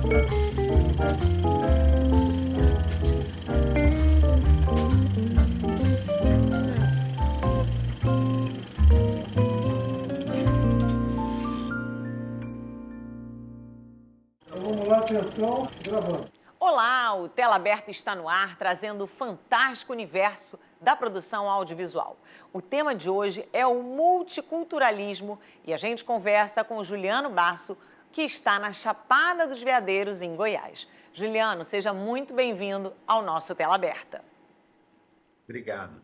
Então vamos lá, atenção, gravando. Olá, o Tela Aberta está no ar, trazendo o fantástico universo da produção audiovisual. O tema de hoje é o multiculturalismo e a gente conversa com o Juliano Basso, que está na Chapada dos Veadeiros, em Goiás. Juliano, seja muito bem-vindo ao nosso Tela Aberta. Obrigado.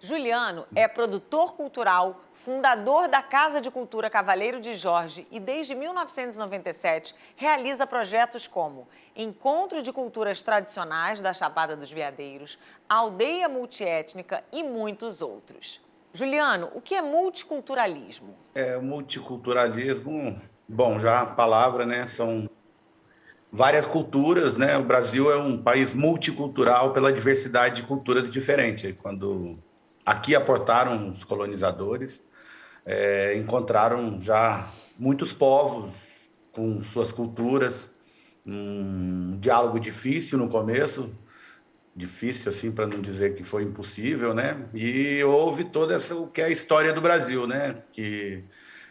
Juliano é produtor cultural, fundador da Casa de Cultura Cavaleiro de Jorge e, desde 1997, realiza projetos como Encontro de Culturas Tradicionais da Chapada dos Veadeiros, Aldeia Multiétnica e muitos outros. Juliano, o que é multiculturalismo? O multiculturalismo, bom, já a palavra, né, são várias culturas, né? O Brasil é um país multicultural pela diversidade de culturas diferentes. Quando aqui aportaram os colonizadores, encontraram já muitos povos com suas culturas, um diálogo difícil no começo, difícil assim para não dizer que foi impossível, né? E houve toda essa o que é a história do Brasil, né? Que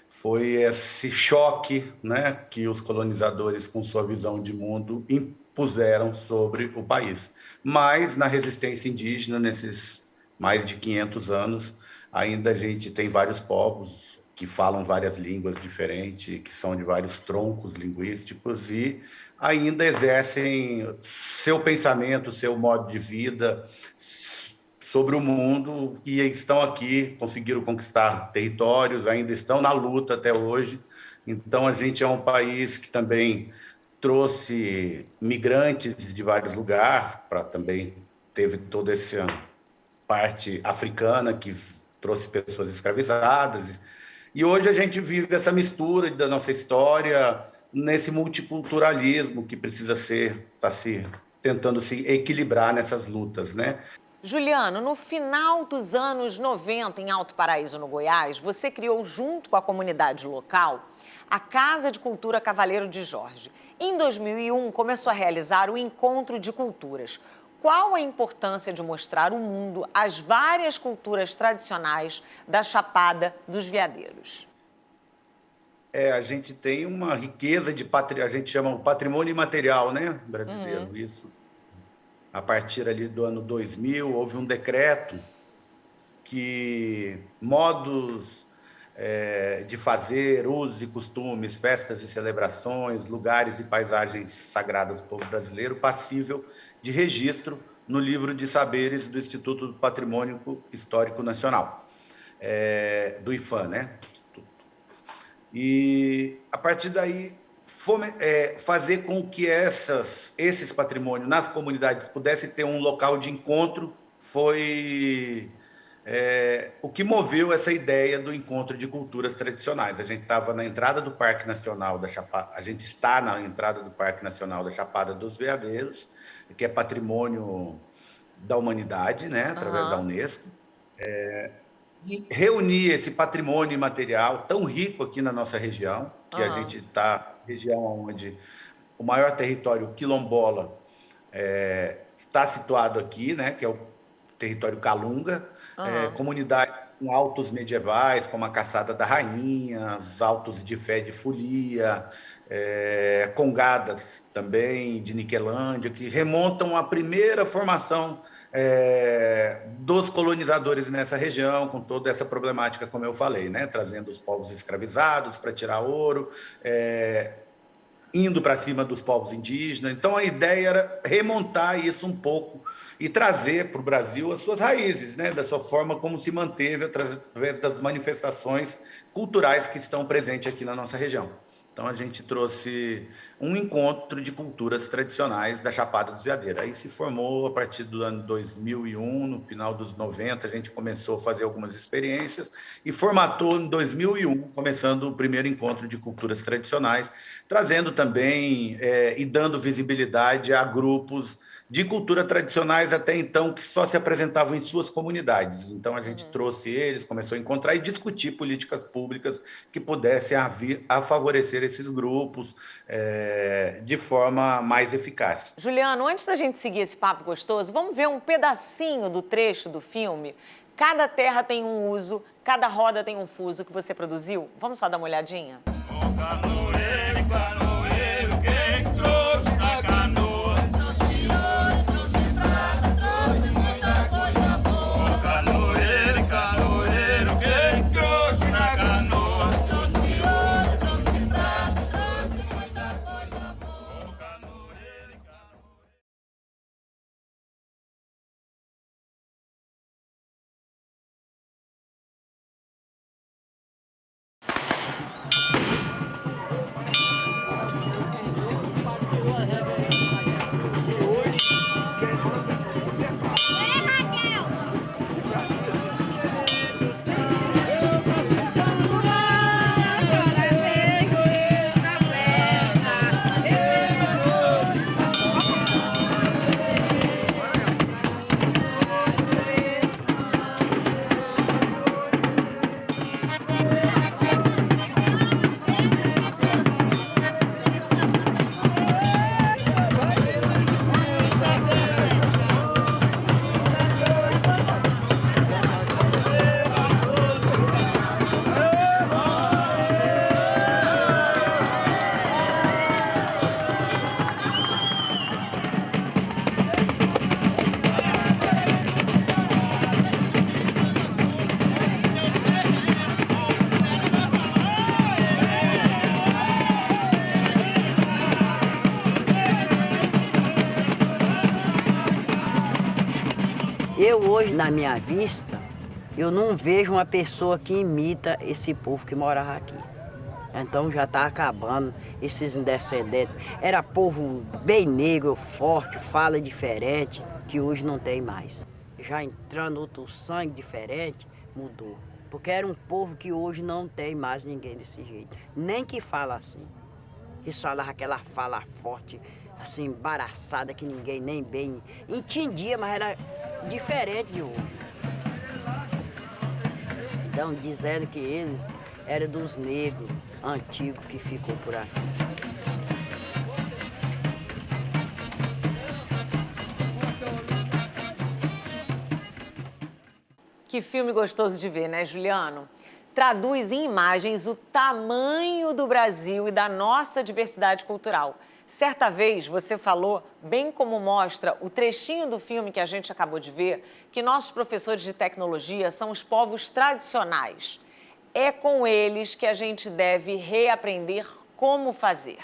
foi esse choque, né, que os colonizadores, com sua visão de mundo, impuseram sobre o país. Mas, na resistência indígena, nesses mais de 500 anos, ainda a gente tem vários povos que falam várias línguas diferentes, que são de vários troncos linguísticos e ainda exercem seu pensamento, seu modo de vida sobre o mundo e estão aqui, conseguiram conquistar territórios, ainda estão na luta até hoje. Então, a gente é um país que também trouxe migrantes de vários lugares, para também teve toda essa parte africana que trouxe pessoas escravizadas. E hoje a gente vive essa mistura da nossa história nesse multiculturalismo que precisa está se tentando se equilibrar nessas lutas, né? Juliano, no final dos anos 90, em Alto Paraíso, no Goiás, você criou, junto com a comunidade local, a Casa de Cultura Cavaleiro de Jorge. Em 2001, começou a realizar o Encontro de Culturas. Qual a importância de mostrar ao mundo as várias culturas tradicionais da Chapada dos Veadeiros? A gente tem uma riqueza de a gente chama o patrimônio imaterial, né, brasileiro. Isso. A partir ali do ano 2000, houve um decreto que modos de fazer, usos e costumes, festas e celebrações, lugares e paisagens sagradas do povo brasileiro, passível de registro no livro de saberes do Instituto do Patrimônio Histórico Nacional, do IPHAN, né? E, a partir daí, fazer com que esses patrimônios nas comunidades pudessem ter um local de encontro foi o que moveu essa ideia do encontro de culturas tradicionais. A gente estava na entrada do Parque Nacional da Chapada, a gente está na entrada do Parque Nacional da Chapada dos Veadeiros, que é patrimônio da humanidade, né, através da Unesco. E reunir esse patrimônio imaterial tão rico aqui na nossa região, que a gente está região onde o maior território quilombola está situado aqui, né, que é o território Calunga, comunidades com altos medievais, como a Caçada da Rainha, os altos de fé de folia, congadas também de Niquelândia, que remontam à primeira formação dos colonizadores nessa região, com toda essa problemática, como eu falei, né? Trazendo os povos escravizados para tirar ouro, indo para cima dos povos indígenas. Então, a ideia era remontar isso um pouco e trazer para o Brasil as suas raízes, né? Da sua forma como se manteve através das manifestações culturais que estão presentes aqui na nossa região. Então, a gente trouxe um encontro de culturas tradicionais da Chapada dos Veadeiros. Aí se formou a partir do ano 2001, no final dos 90, a gente começou a fazer algumas experiências e formatou em 2001, começando o primeiro encontro de culturas tradicionais, trazendo também e dando visibilidade a grupos de cultura tradicionais até então que só se apresentavam em suas comunidades. Então, a gente trouxe eles, começou a encontrar e discutir políticas públicas que pudessem vir a favorecer esses grupos de forma mais eficaz. Juliano, antes da gente seguir esse papo gostoso, vamos ver um pedacinho do trecho do filme? Cada terra tem um uso, cada roda tem um fuso que você produziu. Vamos só dar uma olhadinha? Eu hoje, na minha vista, eu não vejo uma pessoa que imita esse povo que morava aqui. Então já está acabando esses descendentes. Era povo bem negro, forte, fala diferente, que hoje não tem mais. Já entrando outro sangue diferente, mudou. Porque era um povo que hoje não tem mais ninguém desse jeito. Nem que fala assim. Eles falavam aquela fala forte, assim, embaraçada, que ninguém nem bem entendia, mas era diferente de hoje. Então, dizendo que eles eram dos negros antigos que ficou por aqui. Que filme gostoso de ver, né, Juliano? Traduz em imagens o tamanho do Brasil e da nossa diversidade cultural. Certa vez você falou, bem como mostra o trechinho do filme que a gente acabou de ver, que nossos professores de tecnologia são os povos tradicionais. É com eles que a gente deve reaprender como fazer.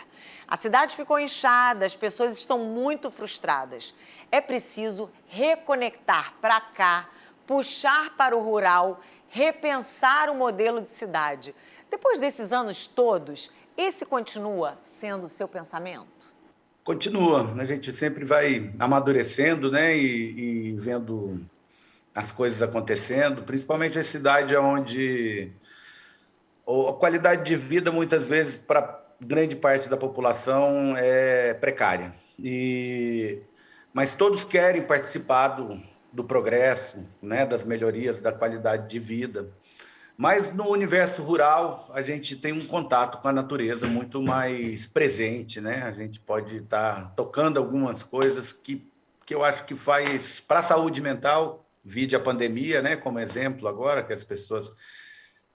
A cidade ficou inchada, as pessoas estão muito frustradas. É preciso reconectar para cá, puxar para o rural, repensar o modelo de cidade. Depois desses anos todos, esse continua sendo o seu pensamento? Continua, a gente sempre vai amadurecendo, né, e vendo as coisas acontecendo, principalmente a cidade onde a qualidade de vida, muitas vezes, para grande parte da população é precária. Mas todos querem participar do progresso, né, das melhorias da qualidade de vida. Mas no universo rural, a gente tem um contato com a natureza muito mais presente, né? A gente pode estar tocando algumas coisas que eu acho que faz para a saúde mental, vide a pandemia, né, como exemplo agora, que as pessoas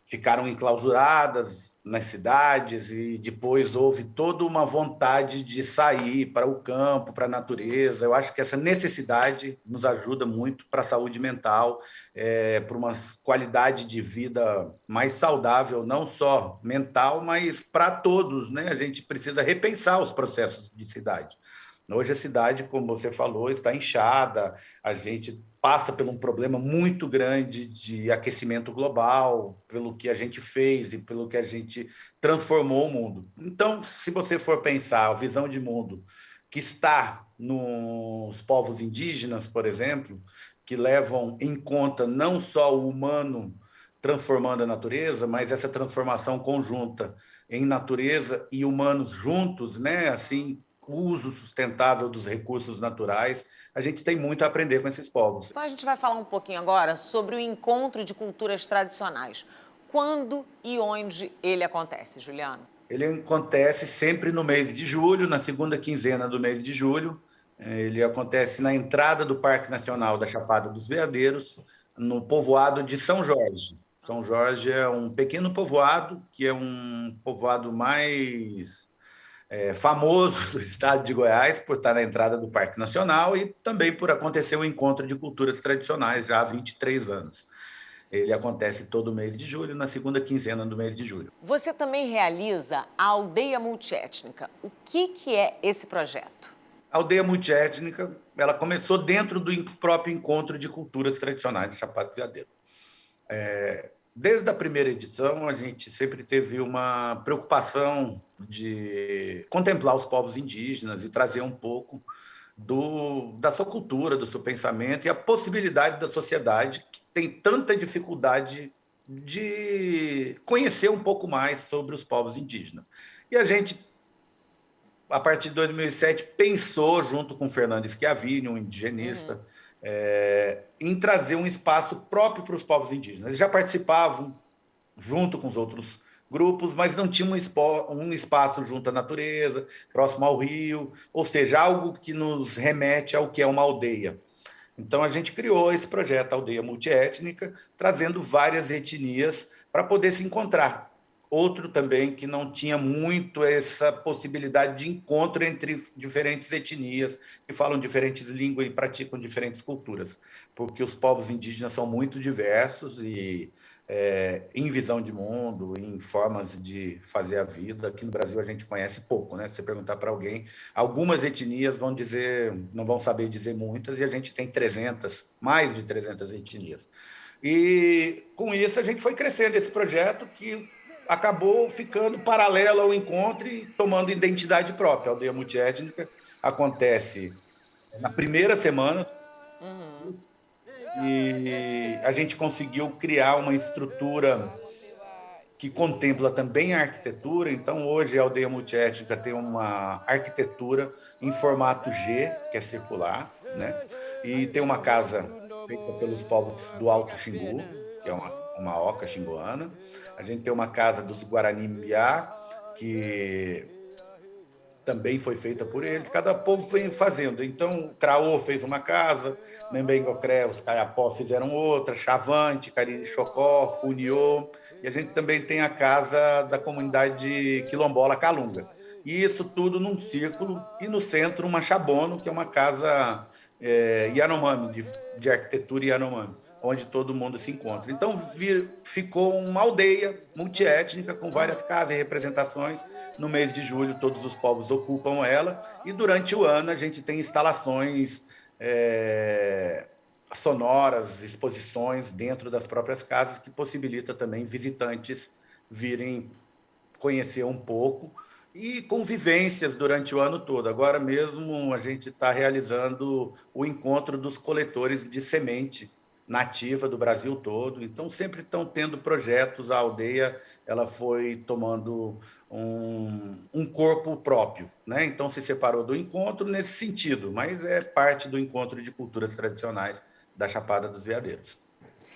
ficaram enclausuradas nas cidades e depois houve toda uma vontade de sair para o campo, para a natureza. Eu acho que essa necessidade nos ajuda muito para a saúde mental, para uma qualidade de vida mais saudável, não só mental, mas para todos, né? A gente precisa repensar os processos de cidade. Hoje a cidade, como você falou, está inchada, a gente passa por um problema muito grande de aquecimento global, pelo que a gente fez e pelo que a gente transformou o mundo. Então, se você for pensar a visão de mundo que está nos povos indígenas, por exemplo, que levam em conta não só o humano transformando a natureza, mas essa transformação conjunta em natureza e humanos juntos, né? Assim, uso sustentável dos recursos naturais, a gente tem muito a aprender com esses povos. Então a gente vai falar um pouquinho agora sobre o encontro de culturas tradicionais. Quando e onde ele acontece, Juliano? Ele acontece sempre no mês de julho, na segunda quinzena do mês de julho. Ele acontece na entrada do Parque Nacional da Chapada dos Veadeiros, no povoado de São Jorge. São Jorge é um pequeno povoado, que é um povoado mais famoso do estado de Goiás, por estar na entrada do Parque Nacional e também por acontecer um encontro de culturas tradicionais já há 23 anos. Ele acontece todo mês de julho, na segunda quinzena do mês de julho. Você também realiza a Aldeia Multiétnica. O que é esse projeto? A Aldeia Multiétnica, ela começou dentro do próprio encontro de culturas tradicionais de Chapada do Veadeiro. Desde a primeira edição, a gente sempre teve uma preocupação de contemplar os povos indígenas e trazer um pouco da sua cultura, do seu pensamento e a possibilidade da sociedade que tem tanta dificuldade de conhecer um pouco mais sobre os povos indígenas. E a gente, a partir de 2007, pensou, junto com Fernando Schiavini, um indigenista, em trazer um espaço próprio para os povos indígenas. Eles já participavam junto com os outros grupos, mas não tinham um espaço junto à natureza, próximo ao rio, ou seja, algo que nos remete ao que é uma aldeia. Então, a gente criou esse projeto Aldeia Multiétnica, trazendo várias etnias para poder se encontrar. Outro também que não tinha muito essa possibilidade de encontro entre diferentes etnias, que falam diferentes línguas e praticam diferentes culturas, porque os povos indígenas são muito diversos e em visão de mundo, em formas de fazer a vida. Aqui no Brasil a gente conhece pouco, né? Se você perguntar para alguém, algumas etnias vão dizer, não vão saber dizer muitas, e a gente tem 300, mais de 300 etnias. E com isso a gente foi crescendo esse projeto que acabou ficando paralelo ao encontro e tomando identidade própria. A Aldeia Multiétnica acontece na primeira semana, e a gente conseguiu criar uma estrutura que contempla também a arquitetura. Então, hoje a Aldeia Multiétnica tem uma arquitetura em formato G, que é circular, né? E tem uma casa feita pelos povos do Alto Xingu, que é uma oca xinguana. A gente tem uma casa dos Guarani Mbiá, que também foi feita por eles. Cada povo foi fazendo. Então, o Craô fez uma casa, Membengocré, os Caiapó fizeram outra, Chavante, Cariri-Chocó, Funiô. E a gente também tem a casa da comunidade quilombola Calunga. E isso tudo num círculo, e no centro uma Chabono, que é uma casa Yanomami, de arquitetura Yanomami, onde todo mundo se encontra. Então, ficou uma aldeia multiétnica com várias casas e representações. No mês de julho, todos os povos ocupam ela, e durante o ano a gente tem instalações sonoras, exposições dentro das próprias casas, que possibilita também visitantes virem conhecer um pouco, e convivências durante o ano todo. Agora mesmo a gente está realizando o encontro dos coletores de semente nativa do Brasil todo. Então, sempre estão tendo projetos. A aldeia ela foi tomando um corpo próprio, né? Então, se separou do encontro nesse sentido, mas é parte do encontro de culturas tradicionais da Chapada dos Veadeiros.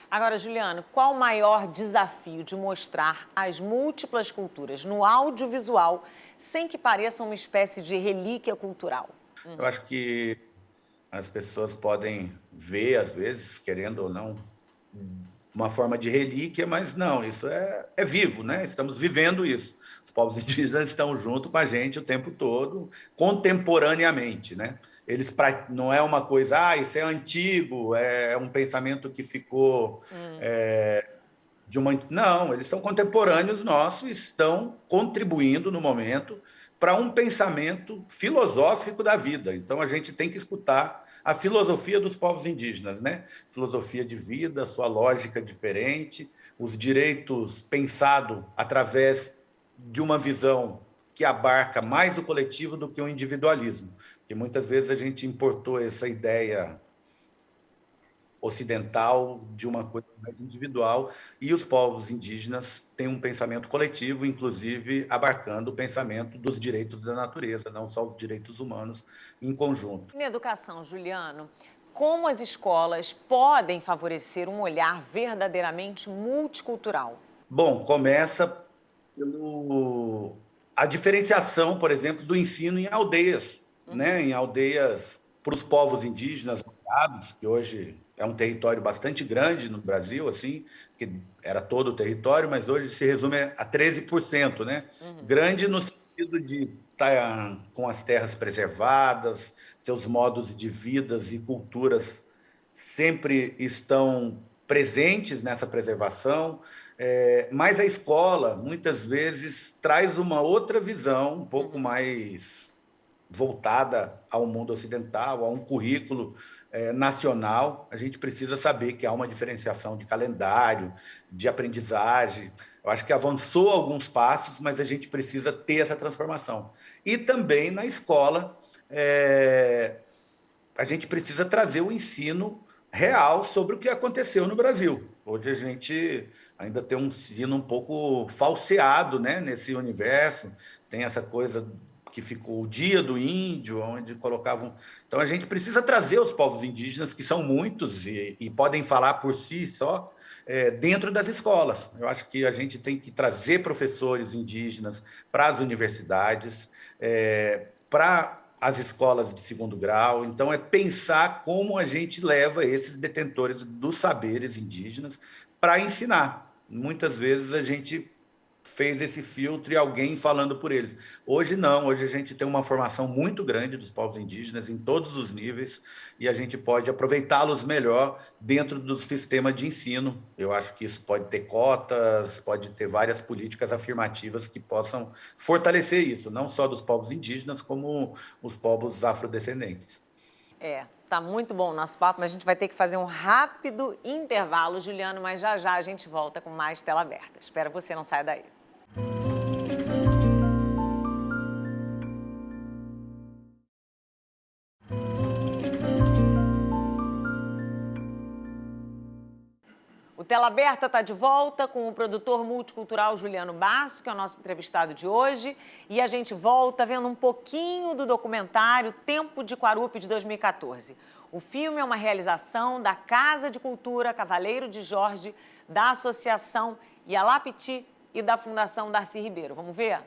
Agora, Juliano, qual o maior desafio de mostrar as múltiplas culturas no audiovisual sem que pareça uma espécie de relíquia cultural? Eu acho que as pessoas podem ver, às vezes, querendo ou não, uma forma de relíquia, mas não, isso é vivo, né? Estamos vivendo isso. Os povos indígenas estão junto com a gente o tempo todo, contemporaneamente, né? Eles não é uma coisa, isso é antigo, é um pensamento que ficou Não, eles são contemporâneos nossos e estão contribuindo no momento para um pensamento filosófico da vida. Então, a gente tem que escutar a filosofia dos povos indígenas, né? Filosofia de vida, sua lógica diferente, os direitos pensados através de uma visão que abarca mais o coletivo do que o individualismo. Porque muitas vezes a gente importou essa ideia ocidental de uma coisa mais individual, e os povos indígenas têm um pensamento coletivo, inclusive abarcando o pensamento dos direitos da natureza, não só os direitos humanos em conjunto. Na educação, Juliano, como as escolas podem favorecer um olhar verdadeiramente multicultural? Bom, começa pelo a diferenciação, por exemplo, do ensino em aldeias, né? Em aldeias para os povos indígenas, que hoje é um território bastante grande no Brasil, assim, que era todo o território, mas hoje se resume a 13%, né? Grande no sentido de estar com as terras preservadas, seus modos de vida e culturas sempre estão presentes nessa preservação, mas a escola, muitas vezes, traz uma outra visão, um pouco mais voltada ao mundo ocidental, a um currículo nacional. A gente precisa saber que há uma diferenciação de calendário, de aprendizagem. Eu acho que avançou alguns passos, mas a gente precisa ter essa transformação. E também na escola, a gente precisa trazer o ensino real sobre o que aconteceu no Brasil. Hoje a gente ainda tem um ensino um pouco falseado, né, nesse universo, tem essa coisa que ficou o Dia do Índio, onde colocavam... Então, a gente precisa trazer os povos indígenas, que são muitos e podem falar por si só, dentro das escolas. Eu acho que a gente tem que trazer professores indígenas para as universidades, para as escolas de segundo grau. Então, é pensar como a gente leva esses detentores dos saberes indígenas para ensinar. Muitas vezes a gente fez esse filtro e alguém falando por eles. Hoje não, hoje a gente tem uma formação muito grande dos povos indígenas em todos os níveis e a gente pode aproveitá-los melhor dentro do sistema de ensino. Eu acho que isso pode ter cotas, pode ter várias políticas afirmativas que possam fortalecer isso, não só dos povos indígenas, como os povos afrodescendentes. Tá muito bom o nosso papo, mas a gente vai ter que fazer um rápido intervalo, Juliano, mas já já a gente volta com mais Tela Aberta. Espero você não saia daí. O Tela Aberta está de volta com o produtor multicultural Juliano Basso, que é o nosso entrevistado de hoje. E a gente volta vendo um pouquinho do documentário Tempo de Guarupi, de 2014. O filme é uma realização da Casa de Cultura Cavaleiro de Jorge, da Associação Yalapiti e da Fundação Darcy Ribeiro. Vamos ver?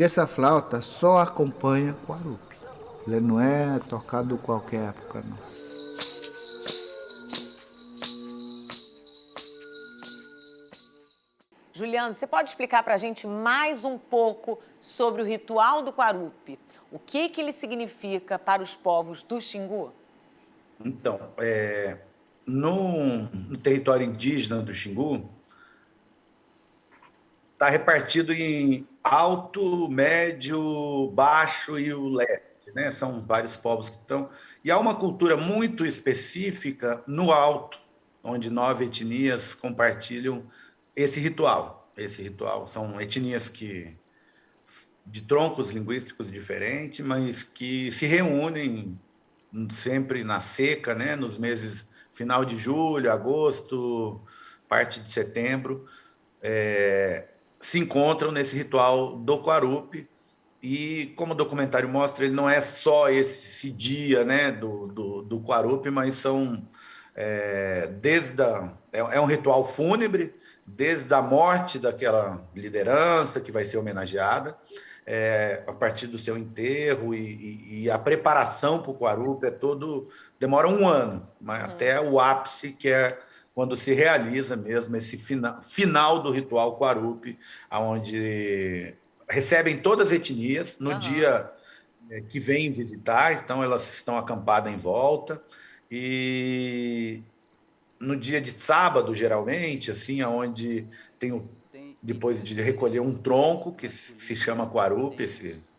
Porque essa flauta só acompanha Guarupi. Ele não é tocado em qualquer época, não. Juliano, você pode explicar para a gente mais um pouco sobre o ritual do Guarupi? O que ele significa para os povos do Xingu? Então, no território indígena do Xingu, está repartido em alto, médio, baixo e o leste, né? São vários povos que estão... E há uma cultura muito específica no alto, onde 9 etnias compartilham esse ritual. Esse ritual são etnias de troncos linguísticos diferentes, mas que se reúnem sempre na seca, né? Nos meses final de julho, agosto, parte de setembro, se encontram nesse ritual do Guarupi. E, como o documentário mostra, ele não é só esse dia, né, do Guarupi, mas são é um ritual fúnebre, desde a morte daquela liderança que vai ser homenageada, a partir do seu enterro e a preparação para o Guarupi demora um ano, mas até o ápice, que é quando se realiza mesmo esse final do ritual Guarupi, onde recebem todas as etnias no dia que vêm visitar, então elas estão acampadas em volta, e no dia de sábado, geralmente, assim, onde depois de recolher um tronco, que se chama Guarupi,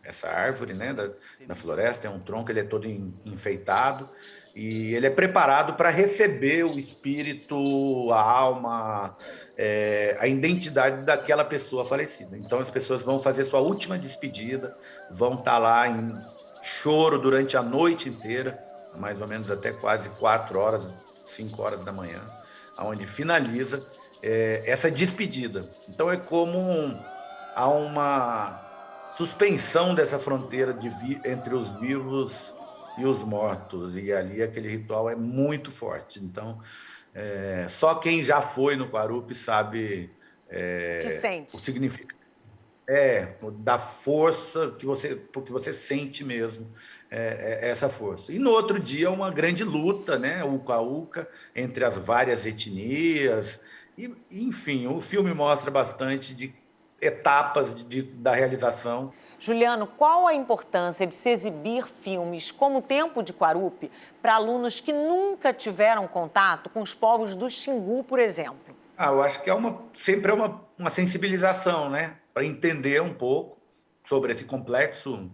essa árvore, né, da floresta, é um tronco, ele é todo enfeitado, E ele é preparado para receber o espírito, a alma, a identidade daquela pessoa falecida. Então as pessoas vão fazer sua última despedida, vão estar lá em choro durante a noite inteira, mais ou menos até quase 4 horas, 5 horas da manhã, onde finaliza essa despedida. Então é como há uma suspensão dessa fronteira entre os vivos e os mortos, e ali aquele ritual é muito forte. Então, só quem já foi no Guarupi sabe Que o sente. significado da força porque você sente mesmo essa força. E no outro dia uma grande luta, né, uca-uca, entre as várias etnias, e enfim, o filme mostra bastante de etapas da realização. Juliano, qual a importância de se exibir filmes como o Tempo de Quarupi para alunos que nunca tiveram contato com os povos do Xingu, por exemplo? Eu acho que sempre é uma sensibilização, né, para entender um pouco sobre esse complexo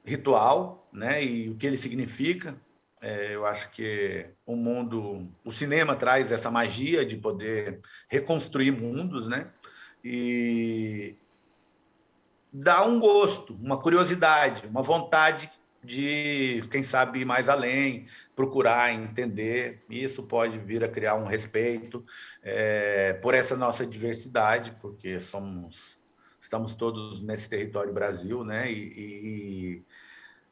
ritual, né, e o que ele significa. Eu acho que o cinema traz essa magia de poder reconstruir mundos, né, e dá um gosto, uma curiosidade, uma vontade de, quem sabe, ir mais além, procurar entender. Isso pode vir a criar um respeito por essa nossa diversidade, porque estamos todos nesse território Brasil, né? E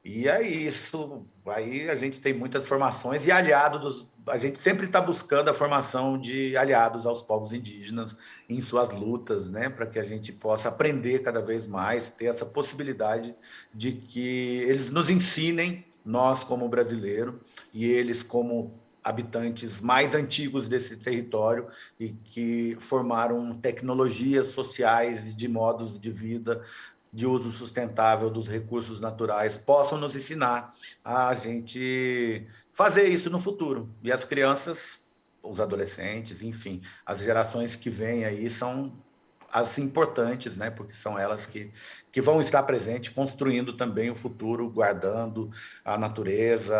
é isso. Aí a gente tem muitas formações e a gente sempre está buscando a formação de aliados aos povos indígenas em suas lutas, né, para que a gente possa aprender cada vez mais, ter essa possibilidade de que eles nos ensinem, nós como brasileiro e eles como habitantes mais antigos desse território e que formaram tecnologias sociais de modos de vida de uso sustentável dos recursos naturais possam nos ensinar a gente fazer isso no futuro. E as crianças, os adolescentes, enfim, as gerações que vêm aí são as importantes, né? Porque são elas que vão estar presentes, construindo também o futuro, guardando a natureza,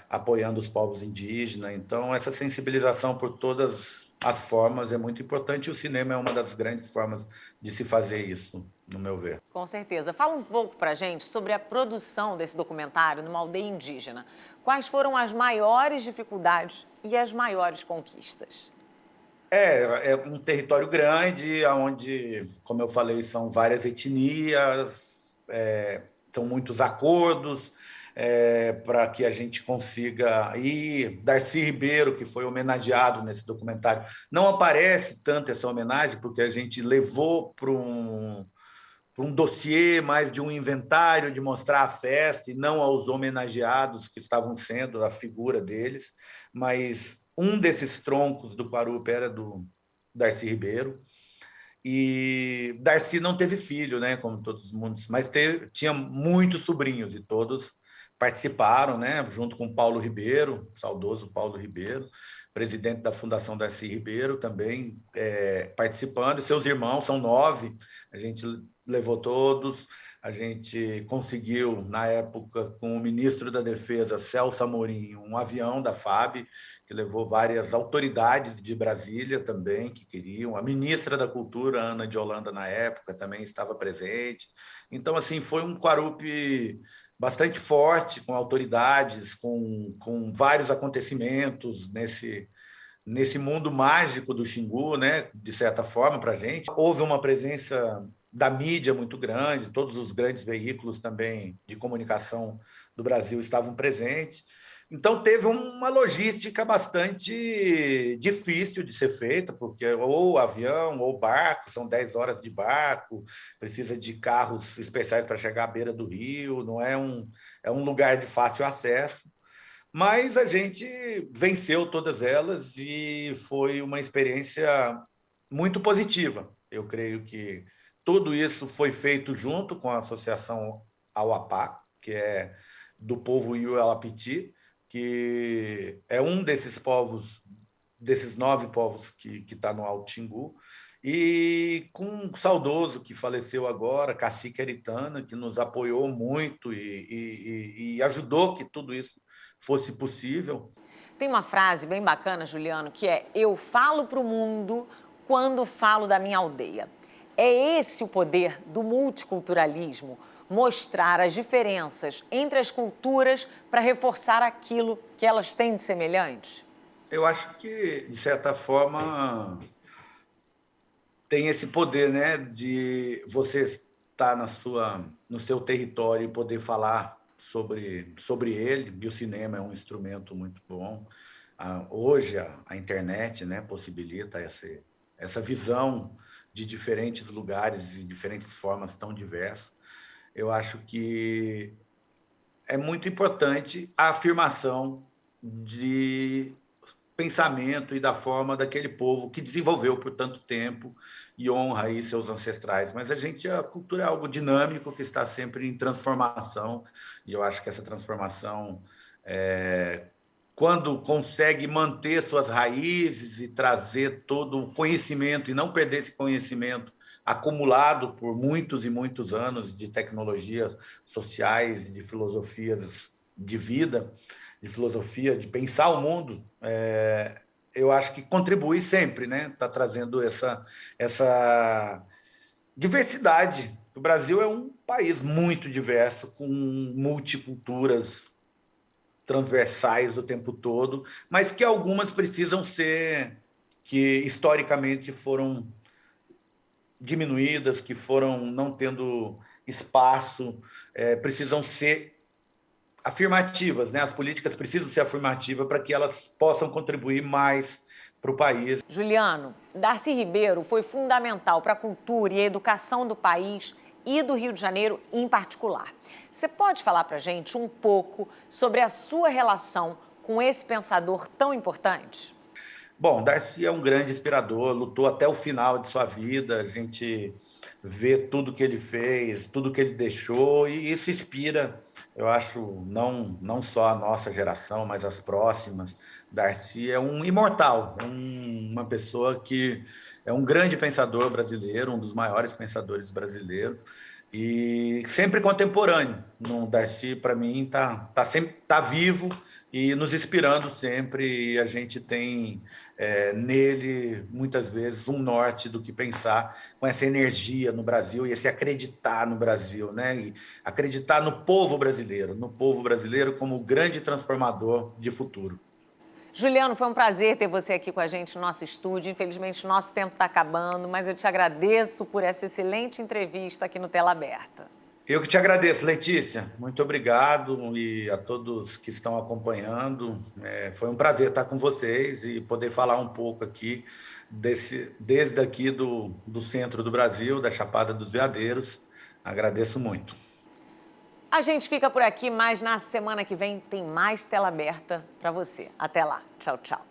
apoiando os povos indígenas. Então, essa sensibilização por todas as formas é muito importante e o cinema é uma das grandes formas de se fazer isso, no meu ver. Com certeza. Fala um pouco para a gente sobre a produção desse documentário numa aldeia indígena. Quais foram as maiores dificuldades e as maiores conquistas? É um território grande, onde, como eu falei, são várias etnias, são muitos acordos para que a gente consiga ir. Darcy Ribeiro, que foi homenageado nesse documentário, não aparece tanto essa homenagem, porque a gente levou para um dossiê mais de um inventário, de mostrar a festa, e não aos homenageados que estavam sendo a figura deles, mas um desses troncos do Guarupi era do Darcy Ribeiro, e Darcy não teve filho, né, como todos mundo, mas tinha muitos sobrinhos e todos participaram, né, junto com Paulo Ribeiro, saudoso Paulo Ribeiro, presidente da Fundação Darcy Ribeiro, também participando. E seus irmãos são 9, a gente levou todos, a gente conseguiu, na época, com o ministro da Defesa, Celso Amorim, um avião da FAB, que levou várias autoridades de Brasília também, que queriam. A ministra da Cultura, Ana de Holanda, na época, também estava presente. Então, assim, foi um Guarupi bastante forte, com autoridades, com vários acontecimentos nesse mundo mágico do Xingu, né, de certa forma, para a gente. Houve uma presença da mídia muito grande, todos os grandes veículos também de comunicação do Brasil estavam presentes. Então, teve uma logística bastante difícil de ser feita, porque ou avião ou barco, são 10 horas de barco, precisa de carros especiais para chegar à beira do rio, não é um lugar de fácil acesso. Mas a gente venceu todas elas e foi uma experiência muito positiva. Eu creio que tudo isso foi feito junto com a Associação Auapá, que é do povo Iuelapiti, que é um desses povos, desses 9 povos que está no Alto Xingu, E com um saudoso que faleceu agora, Cacique Eritana, que nos apoiou muito e ajudou que tudo isso fosse possível. Tem uma frase bem bacana, Juliano, que é: eu falo para o mundo quando falo da minha aldeia. É esse o poder do multiculturalismo, mostrar as diferenças entre as culturas para reforçar aquilo que elas têm de semelhante? Eu acho que, de certa forma, tem esse poder, né, de você estar no seu território e poder falar sobre ele, e o cinema é um instrumento muito bom. Hoje, a internet, né, possibilita essa visão de diferentes lugares e diferentes formas tão diversas. Eu acho que é muito importante a afirmação de pensamento e da forma daquele povo que desenvolveu por tanto tempo e honra aí seus ancestrais. Mas a cultura é algo dinâmico que está sempre em transformação, e eu acho que essa transformação, quando consegue manter suas raízes e trazer todo o conhecimento e não perder esse conhecimento acumulado por muitos e muitos anos de tecnologias sociais, de filosofias de vida, de filosofia de pensar o mundo, eu acho que contribui sempre, né? Está trazendo essa diversidade. O Brasil é um país muito diverso, com multiculturas transversais o tempo todo, mas que algumas precisam ser, que historicamente foram diminuídas, que foram não tendo espaço, precisam ser afirmativas, né? As políticas precisam ser afirmativas para que elas possam contribuir mais para o país. Juliano, Darcy Ribeiro foi fundamental para a cultura e a educação do país e do Rio de Janeiro em particular. Você pode falar para a gente um pouco sobre a sua relação com esse pensador tão importante? Bom, Darcy é um grande inspirador, lutou até o final de sua vida, a gente vê tudo que ele fez, tudo que ele deixou, e isso inspira, eu acho, não só a nossa geração, mas as próximas. Darcy é um imortal, uma pessoa que é um grande pensador brasileiro, um dos maiores pensadores brasileiros, e sempre contemporâneo. No Darcy, para mim, tá vivo e nos inspirando sempre. E a gente tem nele, muitas vezes, um norte do que pensar com essa energia no Brasil e esse acreditar no Brasil, né? E acreditar no povo brasileiro como grande transformador de futuro. Juliano, foi um prazer ter você aqui com a gente no nosso estúdio. Infelizmente, o nosso tempo está acabando, mas eu te agradeço por essa excelente entrevista aqui no Tela Aberta. Eu que te agradeço, Letícia. Muito obrigado, e a todos que estão acompanhando. Foi um prazer estar com vocês e poder falar um pouco aqui desde aqui do centro do Brasil, da Chapada dos Veadeiros. Agradeço muito. A gente fica por aqui, mas na semana que vem tem mais Tela Aberta para você. Até lá. Tchau, tchau.